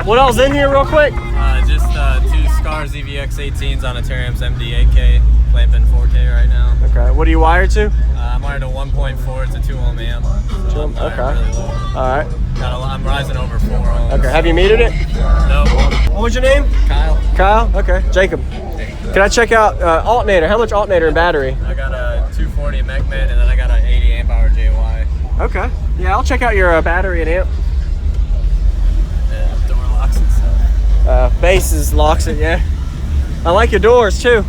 What else in here real quick? Just two Scars EVX18s on a Taramps MD 8K, clamping 4K right now. Okay, what are you wired to? I'm wired to 1.4, it's a 2 ohm amp. So I'm Okay. really low. Alright. I'm rising over 4 ohms. Okay, have you metered it? No. What was your name? Kyle. Kyle? Okay. Jacob. Can I check out alternator? How much alternator and battery? I got a 240 MechMed and then I got an 80 amp hour JY. Okay. Yeah, I'll check out your battery and amp. Yeah, door locks and stuff. Bases locks it, yeah. I like your doors too.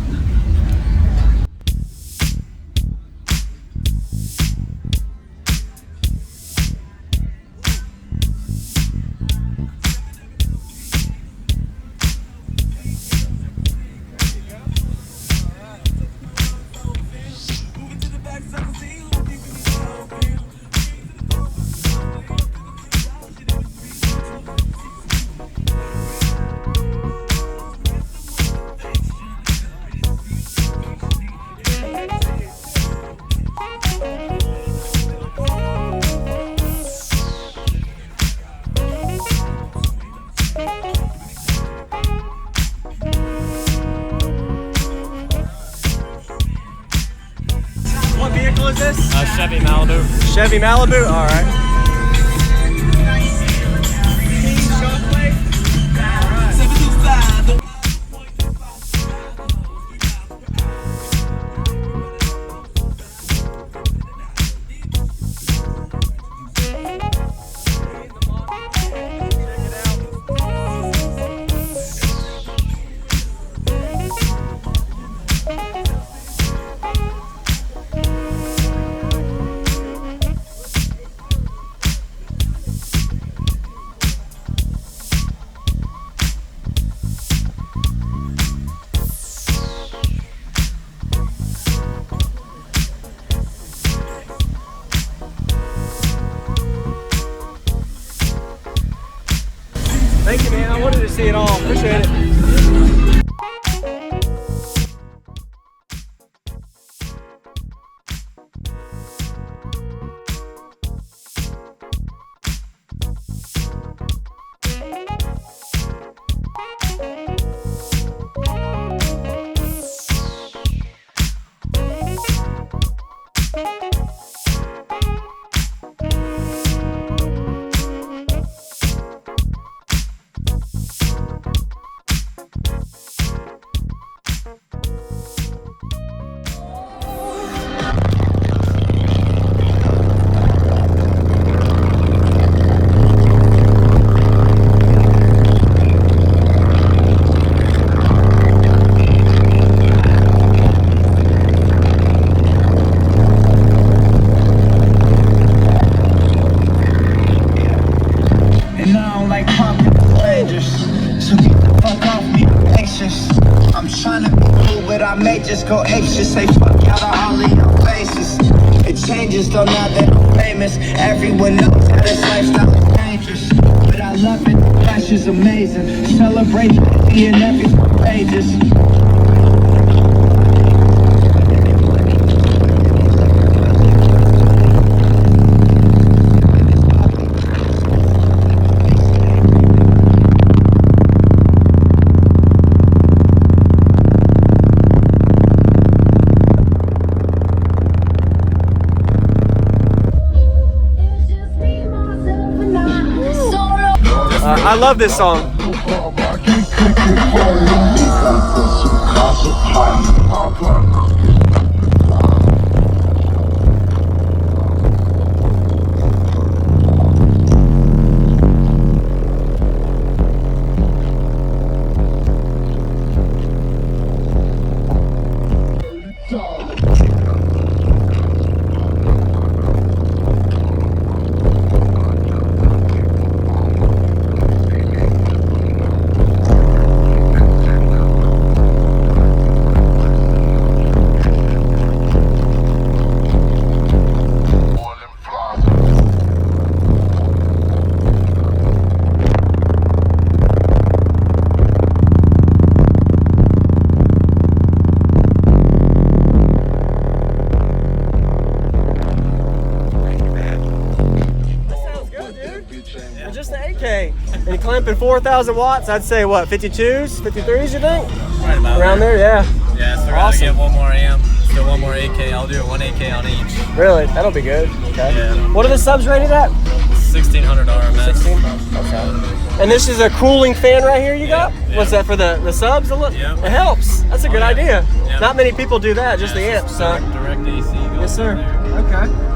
What vehicle is this? Chevy Malibu. Chevy Malibu? Alright. Thank you, man. I wanted to see it all. Appreciate it. Just go apes, just say fuck out of all of your faces. It changes though now that I'm famous. Everyone knows that this lifestyle is dangerous, but I love it. Flash is amazing. Celebrate in every pages. I love this song. pumping 4,000 watts. I'd say what, 52s, 53s? You think? Right about Around there, yeah. Yeah, still Awesome. gotta get one more amp, still one more AK. I'll do it 1 AK on each. Really? That'll be good. Okay. Yeah. What are the subs rated at? 1600 RMS. 16. Okay. And this is a cooling fan right here you got? Yeah. What's that for the subs? Yep. It helps. That's a good yeah. idea. Yep. Not many people do that. Just the Yeah, amps. it's So. direct AC goes Yes, sir. in there. Okay.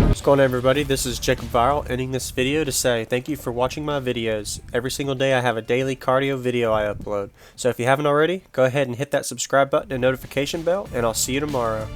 What's going on, everybody? This is JacobViral, ending this video to say thank you for watching my videos. Every single day I have a daily cardio video I upload. So if you haven't already, go ahead and hit that subscribe button and notification bell, and I'll see you tomorrow.